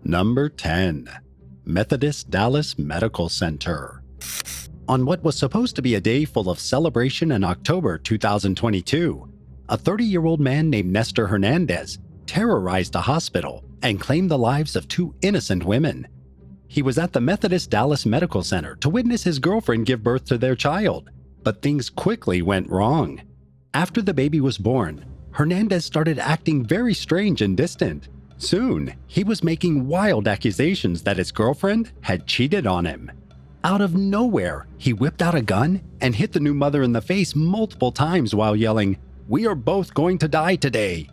Number 10. Methodist Dallas Medical Center. On what was supposed to be a day full of celebration in October 2022, a 30-year-old man named Nestor Hernandez terrorized a hospital and claimed the lives of two innocent women. He was at the Methodist Dallas Medical Center to witness his girlfriend give birth to their child, but things quickly went wrong. After the baby was born, Hernandez started acting very strange and distant. Soon, he was making wild accusations that his girlfriend had cheated on him. Out of nowhere, he whipped out a gun and hit the new mother in the face multiple times while yelling, "We are both going to die today."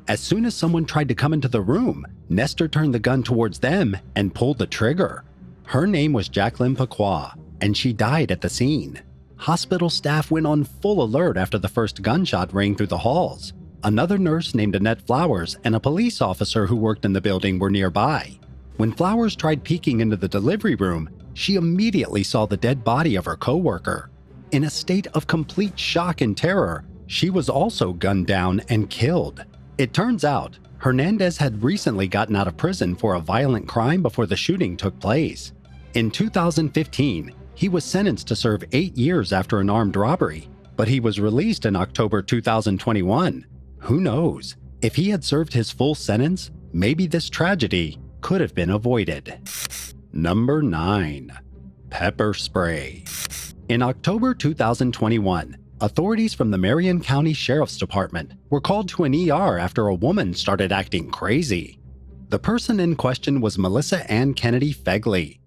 As soon as someone tried to come into the room, Nestor turned the gun towards them and pulled the trigger. Her name was Jacqueline Paqua, and she died at the scene. Hospital staff went on full alert after the first gunshot rang through the halls. Another nurse named Annette Flowers and a police officer who worked in the building were nearby. When Flowers tried peeking into the delivery room, she immediately saw the dead body of her coworker. In a state of complete shock and terror, she was also gunned down and killed. It turns out, Hernandez had recently gotten out of prison for a violent crime before the shooting took place. In 2015, he was sentenced to serve 8 years after an armed robbery, but he was released in October 2021. Who knows? If he had served his full sentence, maybe this tragedy could have been avoided. Number 9. Pepper spray. In October 2021, authorities from the Marion County Sheriff's Department were called to an ER after a woman started acting crazy. The person in question was Melissa Ann Kennedy Fegley.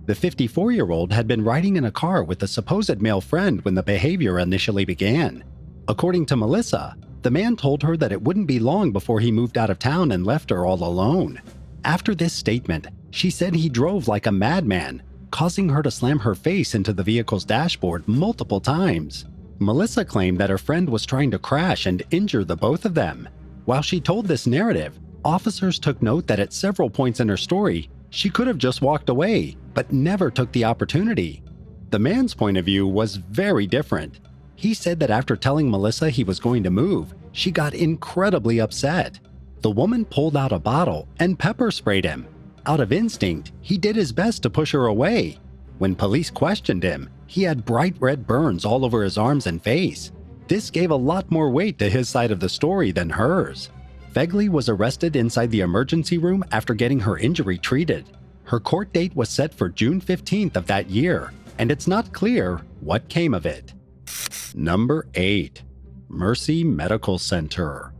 The 54-year-old had been riding in a car with a supposed male friend when the behavior initially began. According to Melissa, the man told her that it wouldn't be long before he moved out of town and left her all alone. After this statement, she said he drove like a madman, causing her to slam her face into the vehicle's dashboard multiple times. Melissa claimed that her friend was trying to crash and injure the both of them. While she told this narrative, officers took note that at several points in her story, she could have just walked away, but never took the opportunity. The man's point of view was very different. He said that after telling Melissa he was going to move, she got incredibly upset. The woman pulled out a bottle and pepper sprayed him. Out of instinct, he did his best to push her away. When police questioned him, he had bright red burns all over his arms and face. This gave a lot more weight to his side of the story than hers. Fegley was arrested inside the emergency room after getting her injury treated. Her court date was set for June 15th of that year, and it's not clear what came of it. Number 8. Mercy Medical Center.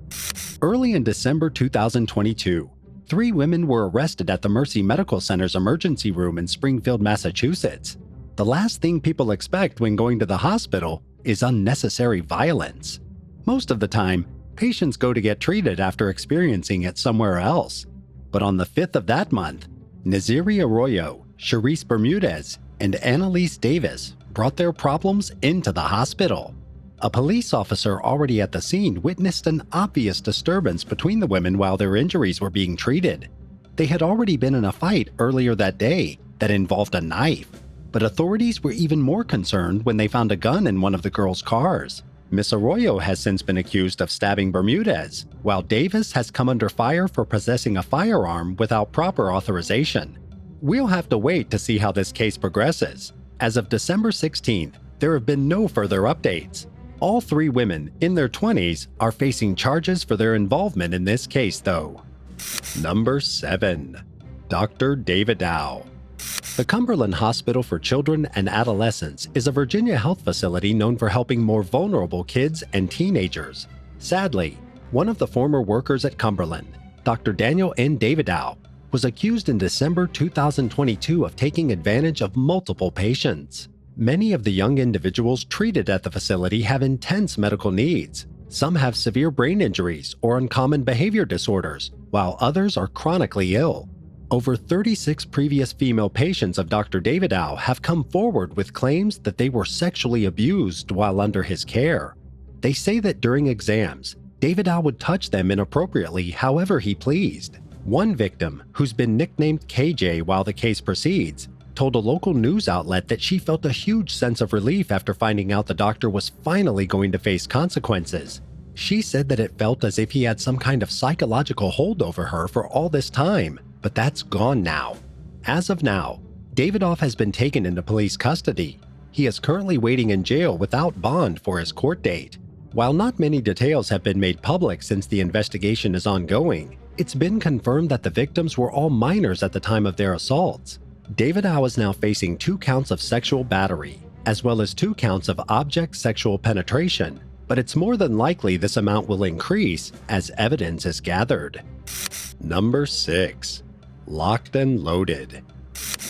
Early in December 2022, 3 women were arrested at the Mercy Medical Center's emergency room in Springfield, Massachusetts. The last thing people expect when going to the hospital is unnecessary violence. Most of the time, patients go to get treated after experiencing it somewhere else. But on the 5th of that month, Naziri Arroyo, Charisse Bermudez, and Annalise Davis brought their problems into the hospital. A police officer already at the scene witnessed an obvious disturbance between the women while their injuries were being treated. They had already been in a fight earlier that day that involved a knife, but authorities were even more concerned when they found a gun in one of the girls' cars. Miss Arroyo has since been accused of stabbing Bermudez, while Davis has come under fire for possessing a firearm without proper authorization. We'll have to wait to see how this case progresses. As of December 16th, there have been no further updates. All 3 women in their 20s are facing charges for their involvement in this case, though. Number 7. Dr. David Dao. The Cumberland Hospital for Children and Adolescents is a Virginia health facility known for helping more vulnerable kids and teenagers. Sadly, one of the former workers at Cumberland, Dr. Daniel N. David Dao, was accused in December 2022 of taking advantage of multiple patients. Many of the young individuals treated at the facility have intense medical needs. Some have severe brain injuries or uncommon behavior disorders, while others are chronically ill. Over 36 previous female patients of Dr. David Dao have come forward with claims that they were sexually abused while under his care. They say that during exams, David Dao would touch them inappropriately however he pleased. One victim, who's been nicknamed KJ while the case proceeds, told a local news outlet that she felt a huge sense of relief after finding out the doctor was finally going to face consequences. She said that it felt as if he had some kind of psychological hold over her for all this time. but that's gone now. As of now, Davidoff has been taken into police custody. He is currently waiting in jail without bond for his court date. While not many details have been made public since the investigation is ongoing, it's been confirmed that the victims were all minors at the time of their assaults. David Dao is now facing 2 counts of sexual battery, as well as 2 counts of object sexual penetration, but it's more than likely this amount will increase as evidence is gathered. Number 6. Locked and loaded.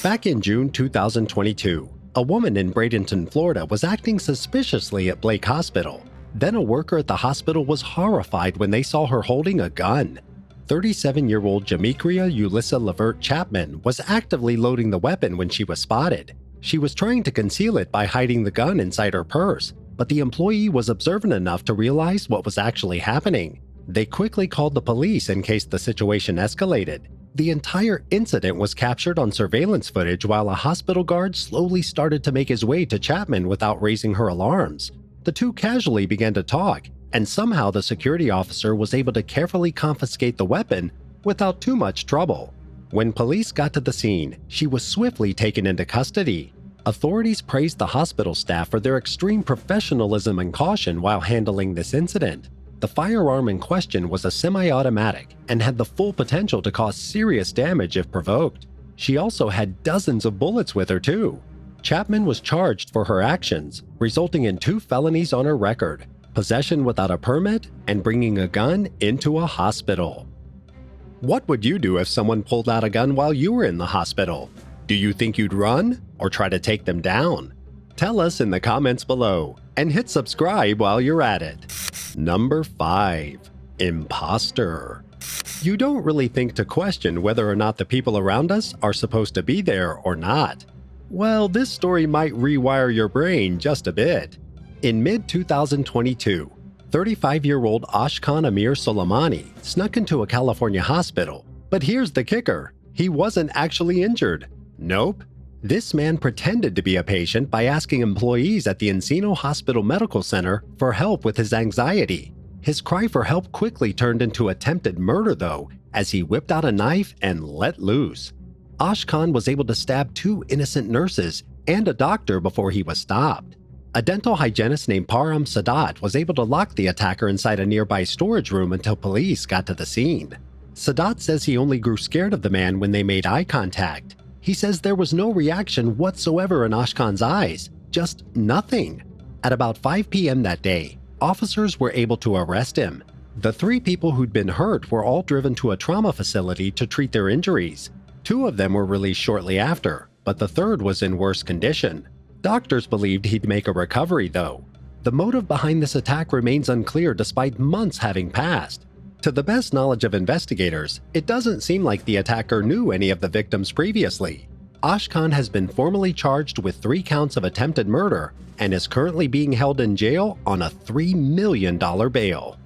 Back in June 2022, a woman in Bradenton, Florida was acting suspiciously at Blake Hospital. Then a worker at the hospital was horrified when they saw her holding a gun. 37-year-old Jamikria Ulissa Levert Chapman was actively loading the weapon when she was spotted. She was trying to conceal it by hiding the gun inside her purse, but the employee was observant enough to realize what was actually happening. They quickly called the police in case the situation escalated. The entire incident was captured on surveillance footage while a hospital guard slowly started to make his way to Chapman without raising her alarms. The two casually began to talk, and somehow the security officer was able to carefully confiscate the weapon without too much trouble. When police got to the scene, she was swiftly taken into custody. Authorities praised the hospital staff for their extreme professionalism and caution while handling this incident. The firearm in question was a semi-automatic and had the full potential to cause serious damage if provoked. She also had dozens of bullets with her too. Chapman was charged for her actions, resulting in 2 felonies on her record: possession without a permit and bringing a gun into a hospital. What would you do if someone pulled out a gun while you were in the hospital? Do you think you'd run or try to take them down? Tell us in the comments below and hit subscribe while you're at it. Number 5. Imposter. You don't really think to question whether or not the people around us are supposed to be there or not. Well, this story might rewire your brain just a bit. In mid-2022, 35-year-old Ashkan Amir Soleimani snuck into a California hospital. But here's the kicker: he wasn't actually injured. Nope. This man pretended to be a patient by asking employees at the Encino Hospital Medical Center for help with his anxiety. His cry for help quickly turned into attempted murder, though, as he whipped out a knife and let loose. Ashkan was able to stab 2 innocent nurses and a doctor before he was stopped. A dental hygienist named Param Sadat was able to lock the attacker inside a nearby storage room until police got to the scene. Sadat says he only grew scared of the man when they made eye contact. He says there was no reaction whatsoever in Ashkan's eyes, just nothing. At about 5 p.m. that day, officers were able to arrest him. The 3 people who'd been hurt were all driven to a trauma facility to treat their injuries. 2 of them were released shortly after, but the 3rd was in worse condition. Doctors believed he'd make a recovery, though. The motive behind this attack remains unclear despite months having passed. To the best knowledge of investigators, it doesn't seem like the attacker knew any of the victims previously. Ashkan has been formally charged with 3 counts of attempted murder and is currently being held in jail on a $3 million bail.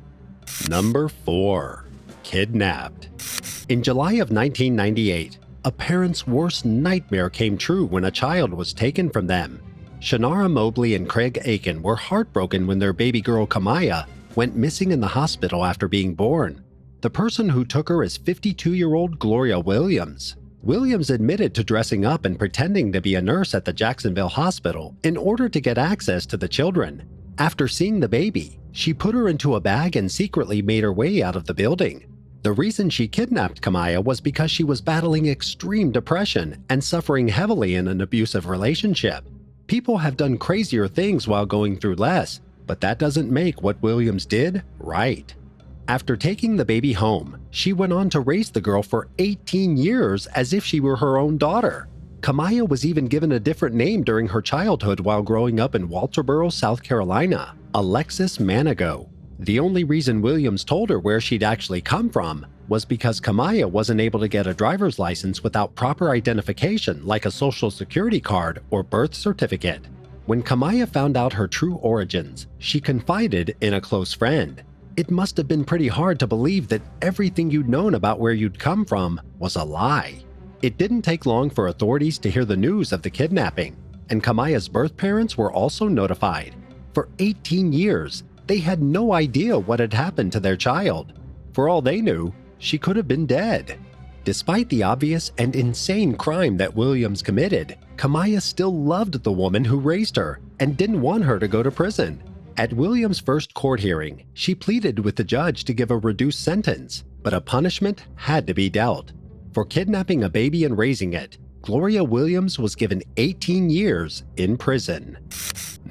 Number 4. Kidnapped. In July of 1998, a parent's worst nightmare came true when a child was taken from them. Shannara Mobley and Craig Aiken were heartbroken when their baby girl Kamaya went missing in the hospital after being born. The person who took her is 52-year-old Gloria Williams. Williams admitted to dressing up and pretending to be a nurse at the Jacksonville hospital in order to get access to the children. After seeing the baby, she put her into a bag and secretly made her way out of the building. The reason she kidnapped Kamaya was because she was battling extreme depression and suffering heavily in an abusive relationship. People have done crazier things while going through less, but that doesn't make what Williams did right. After taking the baby home, she went on to raise the girl for 18 years as if she were her own daughter. Kamaya was even given a different name during her childhood while growing up in Walterboro, South Carolina: Alexis Manigo. The only reason Williams told her where she'd actually come from was because Kamaya wasn't able to get a driver's license without proper identification like a social security card or birth certificate. When Kamaya found out her true origins, she confided in a close friend. It must have been pretty hard to believe that everything you'd known about where you'd come from was a lie. It didn't take long for authorities to hear the news of the kidnapping, and Kamaya's birth parents were also notified. For 18 years, they had no idea what had happened to their child. For all they knew, she could have been dead. Despite the obvious and insane crime that Williams committed, Kamaya still loved the woman who raised her and didn't want her to go to prison. At Williams' first court hearing, she pleaded with the judge to give a reduced sentence, but a punishment had to be dealt. For kidnapping a baby and raising it, Gloria Williams was given 18 years in prison.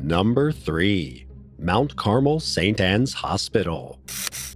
Number 3. Mount Carmel St. Anne's Hospital.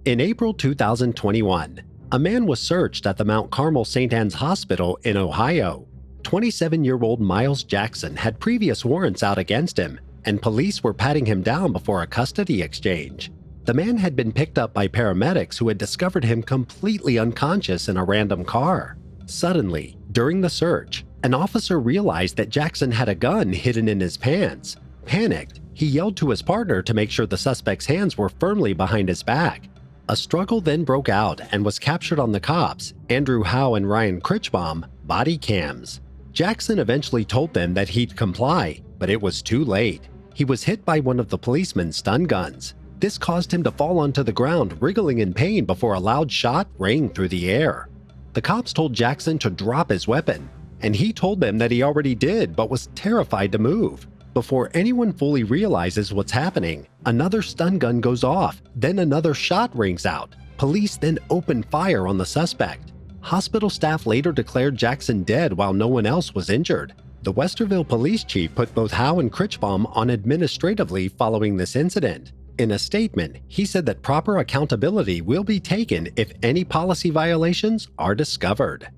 In April 2021, a man was searched at the Mount Carmel St. Anne's Hospital in Ohio. 27-year-old Miles Jackson had previous warrants out against him, and police were patting him down before a custody exchange. The man had been picked up by paramedics who had discovered him completely unconscious in a random car. Suddenly, during the search, an officer realized that Jackson had a gun hidden in his pants. Panicked, he yelled to his partner to make sure the suspect's hands were firmly behind his back. A struggle then broke out and was captured on the cops, Andrew Howe and Ryan Critchbaum, body cams. Jackson eventually told them that he'd comply, but it was too late. He was hit by one of the policeman's stun guns. This caused him to fall onto the ground, wriggling in pain before a loud shot rang through the air. The cops told Jackson to drop his weapon, and he told them that he already did but was terrified to move. Before anyone fully realizes what's happening, another stun gun goes off, then another shot rings out. Police then open fire on the suspect. Hospital staff later declared Jackson dead while no one else was injured. The Westerville police chief put both Howe and Critchbaum on administrative leave following this incident. In a statement, he said that proper accountability will be taken if any policy violations are discovered.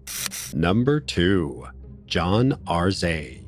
Number 2. John Arzay.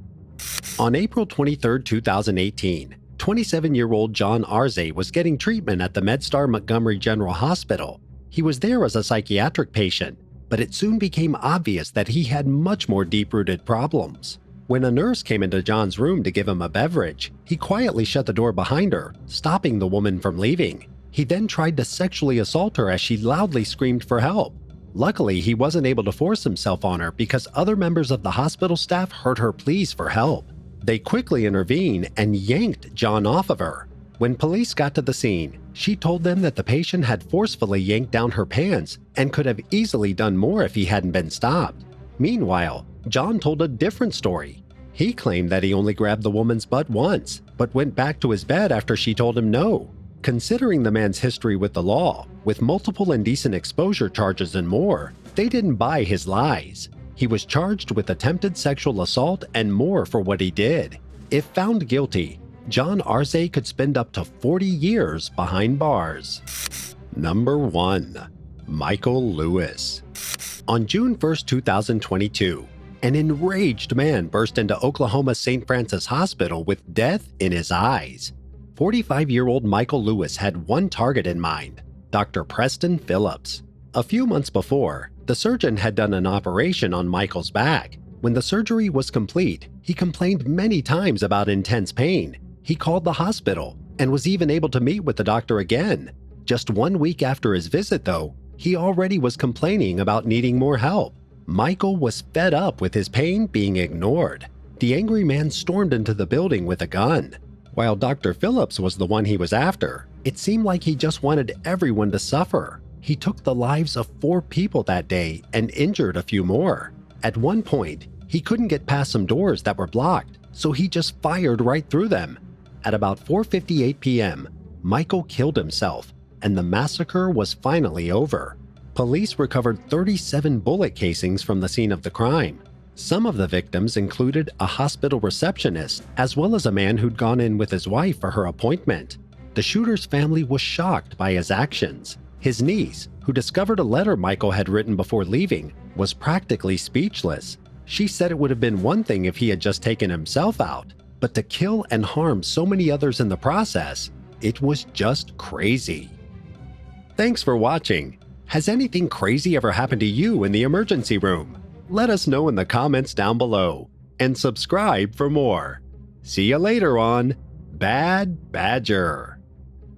On April 23, 2018, 27-year-old John Arzay was getting treatment at the MedStar Montgomery General Hospital. He was there as a psychiatric patient, but it soon became obvious that he had much more deep-rooted problems. When a nurse came into John's room to give him a beverage, he quietly shut the door behind her, stopping the woman from leaving. He then tried to sexually assault her as she loudly screamed for help. Luckily, he wasn't able to force himself on her because other members of the hospital staff heard her pleas for help. They quickly intervened and yanked John off of her. When police got to the scene, she told them that the patient had forcefully yanked down her pants and could have easily done more if he hadn't been stopped. Meanwhile, John told a different story. He claimed that he only grabbed the woman's butt once, but went back to his bed after she told him no. Considering the man's history with the law, with multiple indecent exposure charges and more, they didn't buy his lies. He was charged with attempted sexual assault and more for what he did. If found guilty, John Arzay could spend up to 40 years behind bars. Number 1. Michael Lewis. On June 1, 2022, an enraged man burst into Oklahoma's St. Francis Hospital with death in his eyes. 45-year-old Michael Lewis had one target in mind, Dr. Preston Phillips. A few months before, the surgeon had done an operation on Michael's back. When the surgery was complete, he complained many times about intense pain. He called the hospital and was even able to meet with the doctor again. Just 1 week after his visit, though, he already was complaining about needing more help. Michael was fed up with his pain being ignored. The angry man stormed into the building with a gun. While Dr. Phillips was the one he was after, it seemed like he just wanted everyone to suffer. He took the lives of 4 people that day and injured a few more. At one point, he couldn't get past some doors that were blocked, so he just fired right through them. At about 4:58 p.m., Michael killed himself, and the massacre was finally over. Police recovered 37 bullet casings from the scene of the crime. Some of the victims included a hospital receptionist, as well as a man who'd gone in with his wife for her appointment. The shooter's family was shocked by his actions. His niece, who discovered a letter Michael had written before leaving, was practically speechless. She said it would have been one thing if he had just taken himself out, but to kill and harm so many others in the process, it was just crazy. Thanks for watching. Has anything crazy ever happened to you in the emergency room? Let us know in the comments down below, and subscribe for more. See you later on Bad Badger.